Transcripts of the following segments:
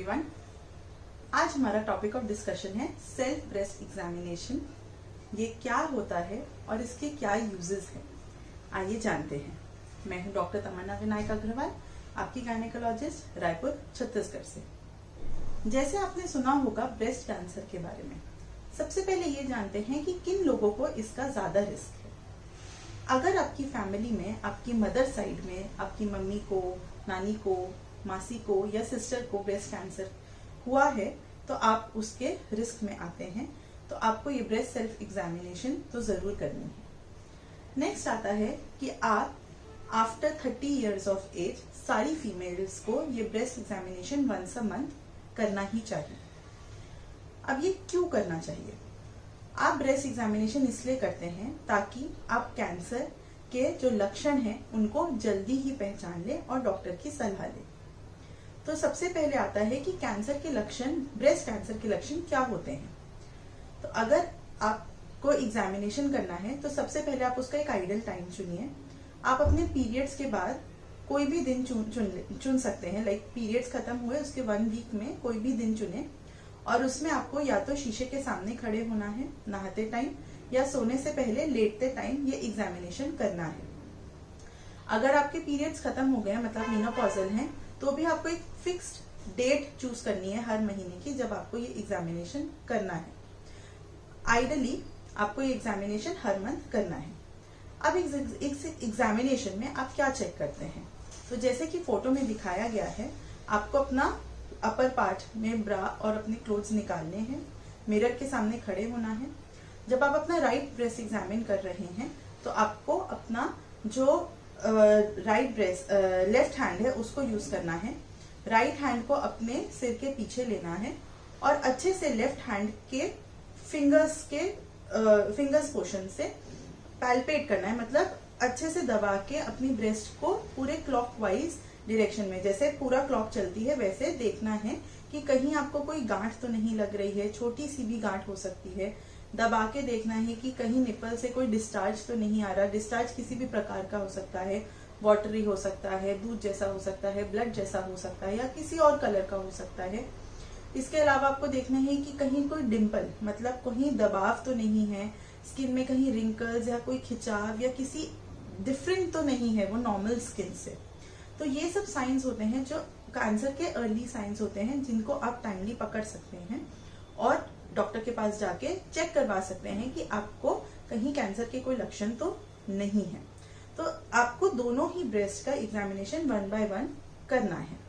Everyone. आज हमारा topic of discussion है सेल्फ ब्रेस्ट एग्जामिनेशन। ये क्या होता है और इसके क्या यूजेस हैं, आइए जानते हैं। मैं हूं डॉक्टर तमन्ना विनायक अग्रवाल, आपकी गायनेकोलॉजिस्ट, रायपुर छत्तीसगढ़ से। जैसे आपने सुना होगा ब्रेस्ट कैंसर के बारे में, सबसे पहले ये जानते हैं कि किन लोगों को इसका ज्यादा रिस्क है। अगर आपकी फैमिली में, आपकी मदर साइड में, आपकी मम्मी को, नानी को, मासी को या सिस्टर को ब्रेस्ट कैंसर हुआ है तो आप उसके रिस्क में आते हैं, तो आपको ये ब्रेस्ट सेल्फ एग्जामिनेशन तो जरूर करनी है। नेक्स्ट आता है कि आप आफ्टर 30 इयर्स ऑफ एज सारी फीमेल्स को ये breast examination once a month करना ही चाहिए। अब ये क्यों करना चाहिए? आप ब्रेस्ट एग्जामिनेशन इसलिए करते हैं ताकि आप कैंसर के जो लक्षण हैं उनको जल्दी ही पहचान लें और डॉक्टर की सलाह लें। तो सबसे पहले आता है कि कैंसर के लक्षण, ब्रेस्ट कैंसर के लक्षण क्या होते हैं। तो अगर आपको एग्जामिनेशन करना है तो सबसे पहले आप उसका एक आइडियल टाइम चुनिए। आप अपने पीरियड्स के बाद कोई भी दिन चुन सकते हैं। लाइक पीरियड्स खत्म हुए उसके 1 वीक में कोई भी दिन चुने और उसमें आपको या तो शीशे के सामने खड़े होना है नहाते टाइम या सोने से पहले लेटते टाइम ये एग्जामिनेशन करना है। अगर आपके पीरियड्स खत्म हो गए, मतलब मेनोपॉजल हैं, तो भी आपको एक फिक्स्ड डेट चूज करनी है हर महीने की जब आपको ये एग्जामिनेशन करना है। आइडियली आपको ये एग्जामिनेशन हर मंथ करना है। अब इस एग्जामिनेशन में आप क्या चेक करते हैं? तो जैसे कि फोटो में दिखाया गया है, आपको अपना अपर पार्ट में ब्रा और अपने क्लोथ्स निकालने हैं, मिरर के सामने खड़े होना है। जब आप अपना राइट ब्रेस्ट एग्जामिन कर रहे हैं तो आपको अपना जो राइट ब्रेस्ट लेफ्ट हैंड है उसको यूज करना है। राइट हैंड को अपने सिर के पीछे लेना है और अच्छे से लेफ्ट हैंड के फिंगर्स पोर्शन से पैल्पेट करना है, मतलब अच्छे से दबा के अपनी ब्रेस्ट को पूरे क्लॉकवाइज डायरेक्शन में, जैसे पूरा क्लॉक चलती है वैसे देखना है कि कहीं आपको कोई गांठ तो नहीं लग रही है। छोटी सी भी गांठ हो सकती है। दबा के देखना है कि कहीं निपल से कोई डिस्चार्ज तो नहीं आ रहा। डिस्चार्ज किसी भी प्रकार का हो सकता है, वाटरी हो सकता है, दूध जैसा हो सकता है, ब्लड जैसा हो सकता है या किसी और कलर का हो सकता है। इसके अलावा आपको देखना है कि कहीं कोई डिम्पल, मतलब कहीं दबाव तो नहीं है, स्किन में कहीं रिंकल्स या कोई खिंचाव या किसी डिफरेंट तो नहीं है वो नॉर्मल स्किन से। तो ये सब साइंस होते हैं जो कैंसर के अर्ली साइंस होते हैं, जिनको आप टाइमली पकड़ सकते हैं और डॉक्टर के पास जाके चेक करवा सकते हैं कि आपको कहीं कैंसर के कोई लक्षण तो नहीं है। तो आपको दोनों ही ब्रेस्ट का एग्जामिनेशन 1 बाय 1 करना है।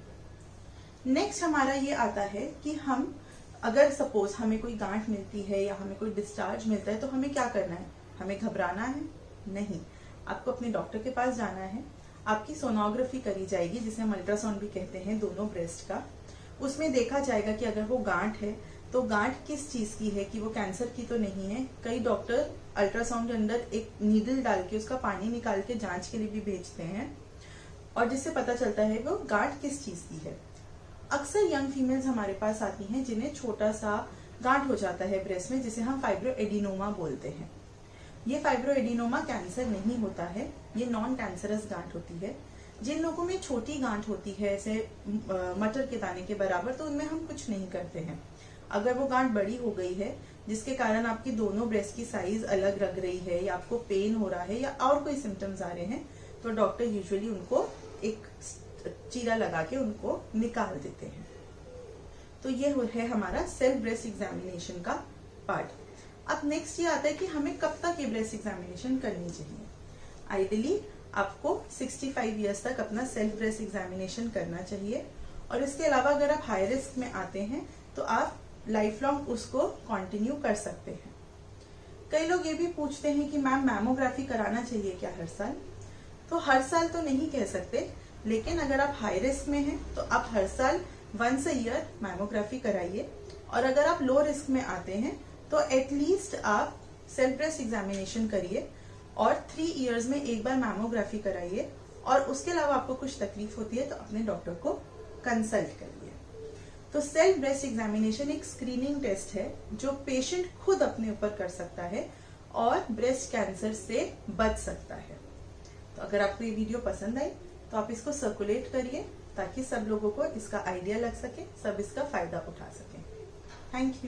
नेक्स्ट हमारा ये आता है कि हम अगर सपोज हमें कोई गांठ मिलती है या हमें कोई डिस्चार्ज मिलता है तो हमें क्या करना है? हमें घबराना है? नहीं, आपको अपने डॉक्टर के पास जाना है। आपकी सोनोग्राफी करी जाएगी, जिसे हम अल्ट्रासाउंड भी कहते हैं, दोनों ब्रेस्ट का। उसमें देखा जाएगा कि अगर वो गांठ है तो गांठ किस चीज की है, कि वो कैंसर की तो नहीं है। कई डॉक्टर अल्ट्रासाउंड के अंदर एक नीडल डाल के उसका पानी निकाल के जांच के लिए भी भेजते हैं और जिससे पता चलता है वो गांठ किस चीज की है। अक्सर यंग फीमेल्स हमारे पास आती हैं जिन्हें छोटा सा गांठ हो जाता है ब्रेस्ट में, जिसे हम फाइब्रोएडिनोमा बोलते हैं। ये फाइब्रोएडिनोमा कैंसर नहीं होता है, ये नॉन कैंसरस गांठ होती है। जिन लोगों में छोटी गांठ होती है, ऐसे मटर के दाने के बराबर, तो उनमें हम कुछ नहीं करते हैं। अगर वो गांठ बड़ी हो गई है जिसके कारण आपकी दोनों ब्रेस्ट की साइज अलग लग रही है या आपको पेन हो रहा है या और कोई सिम्टम्स आ रहे हैं, तो डॉक्टर यूजुअली उनको एक चीरा लगा के उनको निकाल देते हैं। तो ये है हमारा सेल्फ ब्रेस्ट एग्जामिनेशन का पार्ट। अब नेक्स्ट ये आता है कि हमें कब तक ये ब्रेस्ट एग्जामिनेशन करनी चाहिए। आइडियली आपको 65 ईयर्स तक अपना सेल्फ ब्रेस्ट एग्जामिनेशन करना चाहिए और इसके अलावा अगर आप हाई रिस्क में आते हैं तो आप लाइफ लॉन्ग उसको कंटिन्यू कर सकते हैं। कई लोग ये भी पूछते हैं कि मैम मैमोग्राफी कराना चाहिए क्या हर साल? तो हर साल तो नहीं कह सकते, लेकिन अगर आप हाई रिस्क में हैं तो आप हर साल 1 ईयर मैमोग्राफी कराइए और अगर आप लो रिस्क में आते हैं तो एटलीस्ट आप सेल्फ ब्रेस्ट एग्जामिनेशन करिए और 3 इयर्स में एक बार मैमोग्राफी कराइए और उसके अलावा आपको कुछ तकलीफ होती है तो अपने डॉक्टर को कंसल्ट करिए। तो सेल्फ ब्रेस्ट एग्जामिनेशन एक स्क्रीनिंग टेस्ट है जो पेशेंट खुद अपने ऊपर कर सकता है और ब्रेस्ट कैंसर से बच सकता है। तो अगर आपको ये वीडियो पसंद आई तो आप इसको सर्कुलेट करिए ताकि सब लोगों को इसका आइडिया लग सके, सब इसका फायदा उठा सके। Thank you.